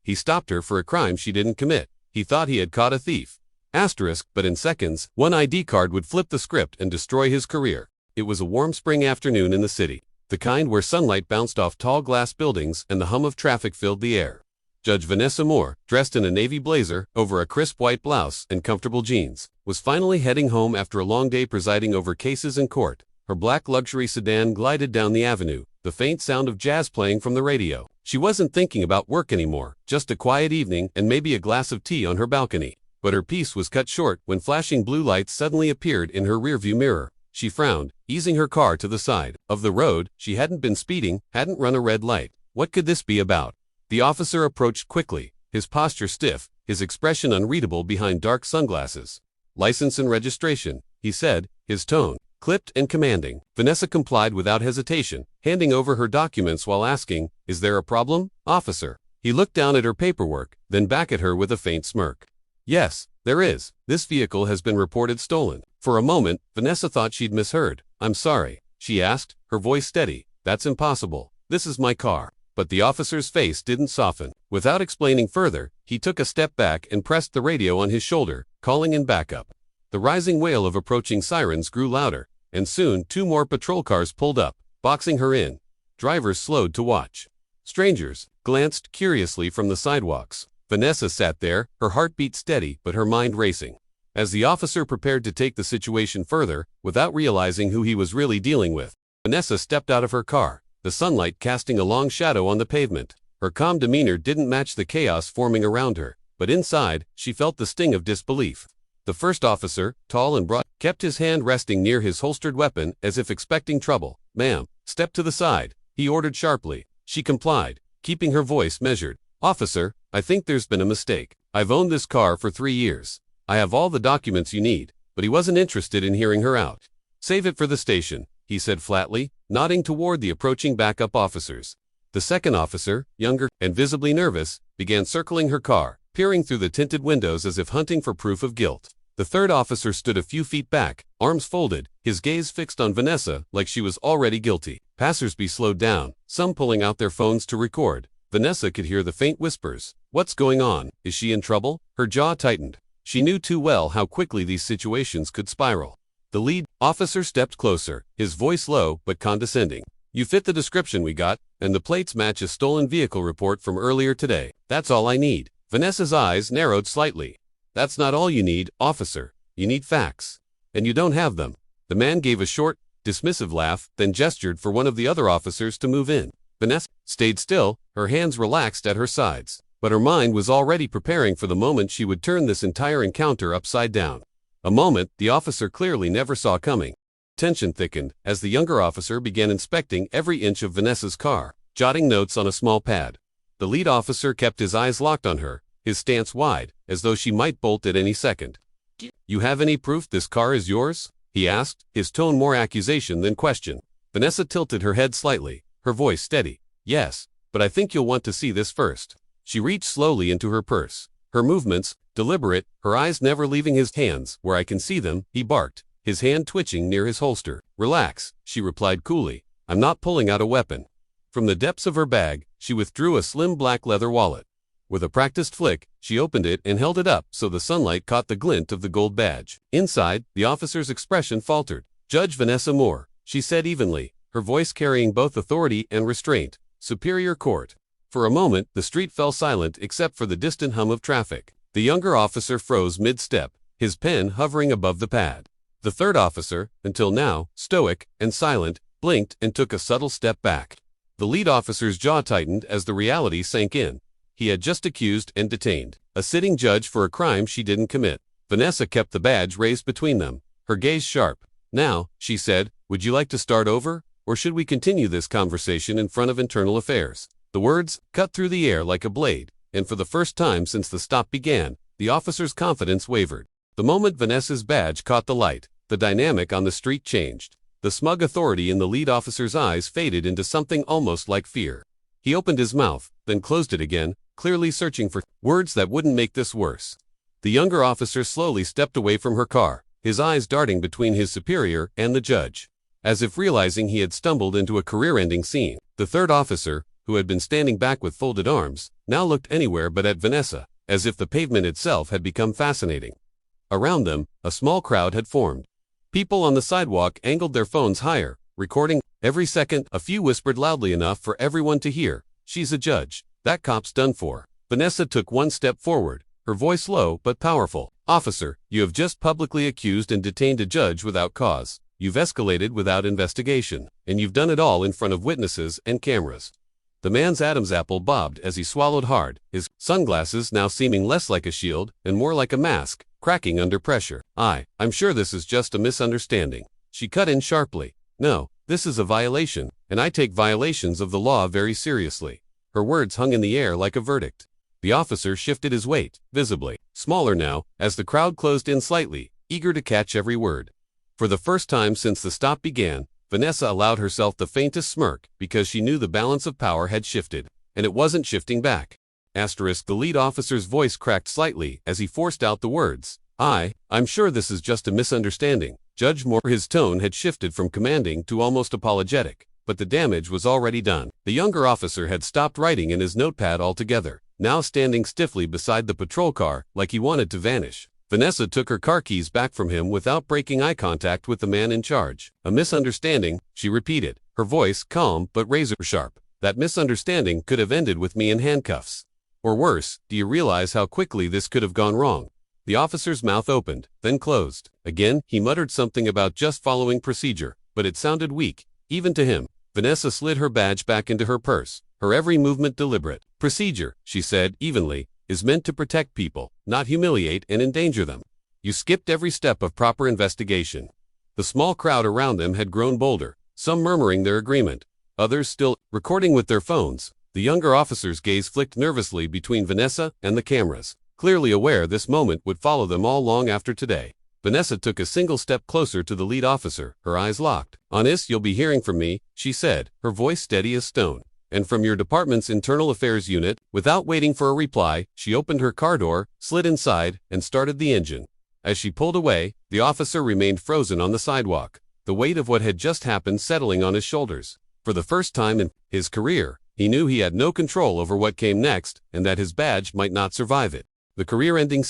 He stopped her for a crime she didn't commit. He thought he had caught a thief. But in seconds, one ID card would flip the script and destroy his career. It was a warm spring afternoon in the city, the kind where sunlight bounced off tall glass buildings and the hum of traffic filled the air. Judge Vanessa Moore, dressed in a navy blazer over a crisp white blouse and comfortable jeans, was finally heading home after a long day presiding over cases in court. Her black luxury sedan glided down the avenue, the faint sound of jazz playing from the radio. She wasn't thinking about work anymore, just a quiet evening and maybe a glass of tea on her balcony. But her peace was cut short when flashing blue lights suddenly appeared in her rearview mirror. She frowned, easing her car to the side of the road. She hadn't been speeding, hadn't run a red light. What could this be about? The officer approached quickly, his posture stiff, his expression unreadable behind dark sunglasses. "License and registration," he said, his tone clipped and commanding. Vanessa complied without hesitation, handing over her documents while asking, "Is there a problem, officer?" He looked down at her paperwork, then back at her with a faint smirk. "Yes, there is. This vehicle has been reported stolen." For a moment, Vanessa thought she'd misheard. "I'm sorry," she asked, her voice steady. "That's impossible. This is my car." But the officer's face didn't soften. Without explaining further, he took a step back and pressed the radio on his shoulder, calling in backup. The rising wail of approaching sirens grew louder, and soon 2 more patrol cars pulled up, boxing her in. Drivers slowed to watch. Strangers glanced curiously from the sidewalks. Vanessa sat there, her heartbeat steady but her mind racing. As the officer prepared to take the situation further, without realizing who he was really dealing with, Vanessa stepped out of her car, the sunlight casting a long shadow on the pavement. Her calm demeanor didn't match the chaos forming around her, but inside, she felt the sting of disbelief. The first officer, tall and broad, kept his hand resting near his holstered weapon as if expecting trouble. "Ma'am, step to the side," he ordered sharply. She complied, keeping her voice measured. "Officer, I think there's been a mistake. I've owned this car for 3 years. I have all the documents you need." But he wasn't interested in hearing her out. "Save it for the station," he said flatly, nodding toward the approaching backup officers. The second officer, younger and visibly nervous, began circling her car, peering through the tinted windows as if hunting for proof of guilt. The third officer stood a few feet back, arms folded, his gaze fixed on Vanessa like she was already guilty. Passersby slowed down, some pulling out their phones to record. Vanessa could hear the faint whispers. "What's going on? Is she in trouble?" Her jaw tightened. She knew too well how quickly these situations could spiral. The lead officer stepped closer, his voice low but condescending. "You fit the description we got, and the plates match a stolen vehicle report from earlier today. That's all I need." Vanessa's eyes narrowed slightly. "That's not all you need, officer. You need facts. And you don't have them." The man gave a short, dismissive laugh, then gestured for one of the other officers to move in. Vanessa stayed still, her hands relaxed at her sides. But her mind was already preparing for the moment she would turn this entire encounter upside down. A moment the officer clearly never saw coming. Tension thickened as the younger officer began inspecting every inch of Vanessa's car, jotting notes on a small pad. The lead officer kept his eyes locked on her, his stance wide, as though she might bolt at any second. "You have any proof this car is yours?" he asked, his tone more accusation than question. Vanessa tilted her head slightly, her voice steady. "Yes, but I think you'll want to see this first." She reached slowly into her purse. Her movements, deliberate, her eyes never leaving his hands. "Where I can see them," he barked, his hand twitching near his holster. "Relax," she replied coolly. "I'm not pulling out a weapon." From the depths of her bag, she withdrew a slim black leather wallet. With a practiced flick, she opened it and held it up so the sunlight caught the glint of the gold badge. Inside, the officer's expression faltered. "Judge Vanessa Moore," she said evenly, her voice carrying both authority and restraint. "Superior Court." For a moment, the street fell silent except for the distant hum of traffic. The younger officer froze mid-step, his pen hovering above the pad. The third officer, until now, stoic and silent, blinked and took a subtle step back. The lead officer's jaw tightened as the reality sank in. He had just accused and detained a sitting judge for a crime she didn't commit. Vanessa kept the badge raised between them, her gaze sharp. "Now," she said, "would you like to start over, or should we continue this conversation in front of Internal Affairs?" The words cut through the air like a blade, and for the first time since the stop began, the officer's confidence wavered. The moment Vanessa's badge caught the light, the dynamic on the street changed. The smug authority in the lead officer's eyes faded into something almost like fear. He opened his mouth, then closed it again, clearly searching for words that wouldn't make this worse. The younger officer slowly stepped away from her car, his eyes darting between his superior and the judge. As if realizing he had stumbled into a career-ending scene, the third officer, who had been standing back with folded arms, now looked anywhere but at Vanessa, as if the pavement itself had become fascinating. Around them, a small crowd had formed. People on the sidewalk angled their phones higher, recording. Every second, a few whispered loudly enough for everyone to hear, "She's a judge. That cop's done for." Vanessa took one step forward, her voice low but powerful. "Officer, you have just publicly accused and detained a judge without cause. You've escalated without investigation, and you've done it all in front of witnesses and cameras." The man's Adam's apple bobbed as he swallowed hard, his sunglasses now seeming less like a shield and more like a mask, cracking under pressure. I'm sure this is just a misunderstanding." She cut in sharply. "No, this is a violation, and I take violations of the law very seriously." Her words hung in the air like a verdict. The officer shifted his weight, visibly smaller now, as the crowd closed in slightly, eager to catch every word. For the first time since the stop began, Vanessa allowed herself the faintest smirk because she knew the balance of power had shifted, and it wasn't shifting back. The lead officer's voice cracked slightly as he forced out the words, I'm sure this is just a misunderstanding." Judge Moore, his tone had shifted from commanding to almost apologetic, but the damage was already done. The younger officer had stopped writing in his notepad altogether, now standing stiffly beside the patrol car like he wanted to vanish. Vanessa took her car keys back from him without breaking eye contact with the man in charge. "A misunderstanding," she repeated, her voice calm but razor-sharp. "That misunderstanding could have ended with me in handcuffs. Or worse, do you realize how quickly this could have gone wrong?" The officer's mouth opened, then closed. Again, he muttered something about just following procedure, but it sounded weak, even to him. Vanessa slid her badge back into her purse, her every movement deliberate. "Procedure," she said evenly, "is meant to protect people, not humiliate and endanger them. You skipped every step of proper investigation." The small crowd around them had grown bolder, some murmuring their agreement, others still recording with their phones. The younger officer's gaze flicked nervously between Vanessa and the cameras, clearly aware this moment would follow them all long after today. Vanessa took a single step closer to the lead officer, her eyes locked. "Honest, you'll be hearing from me," she said, her voice steady as stone. "And from your department's internal affairs unit." Without waiting for a reply, she opened her car door, slid inside, and started the engine. As she pulled away, the officer remained frozen on the sidewalk, the weight of what had just happened settling on his shoulders. For the first time in his career, he knew he had no control over what came next and that his badge might not survive it. The career-ending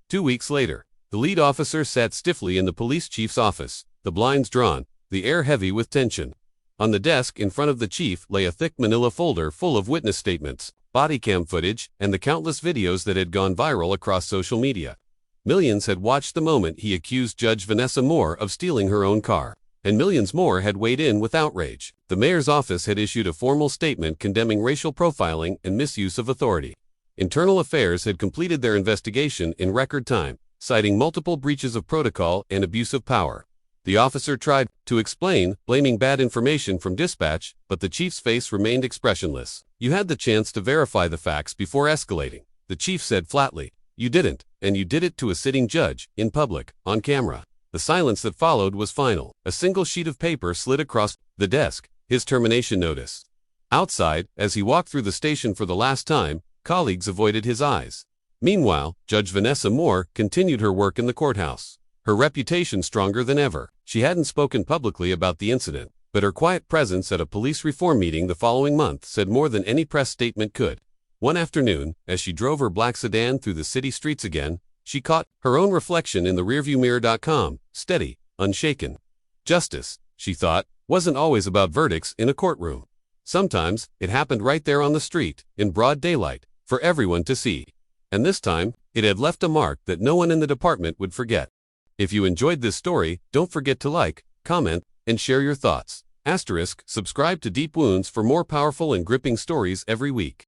2 weeks later. The lead officer sat stiffly in the police chief's office, the blinds drawn, the air heavy with tension. On the desk in front of the chief lay a thick manila folder full of witness statements, body cam footage, and the countless videos that had gone viral across social media. Millions had watched the moment he accused Judge Vanessa Moore of stealing her own car, and millions more had weighed in with outrage. The mayor's office had issued a formal statement condemning racial profiling and misuse of authority. Internal Affairs had completed their investigation in record time, citing multiple breaches of protocol and abuse of power. The officer tried to explain, blaming bad information from dispatch, but the chief's face remained expressionless. "You had the chance to verify the facts before escalating," the chief said flatly. "You didn't, and you did it to a sitting judge, in public, on camera." The silence that followed was final. A single sheet of paper slid across the desk, his termination notice. Outside, as he walked through the station for the last time, colleagues avoided his eyes. Meanwhile, Judge Vanessa Moore continued her work in the courthouse, her reputation stronger than ever. She hadn't spoken publicly about the incident, but her quiet presence at a police reform meeting the following month said more than any press statement could. One afternoon, as she drove her black sedan through the city streets again, she caught her own reflection in the rearview mirror. Steady, unshaken. Justice, she thought, wasn't always about verdicts in a courtroom. Sometimes, it happened right there on the street, in broad daylight, for everyone to see. And this time, it had left a mark that no one in the department would forget. If you enjoyed this story, don't forget to like, comment, and share your thoughts. *Subscribe to Deep Wounds for more powerful and gripping stories every week.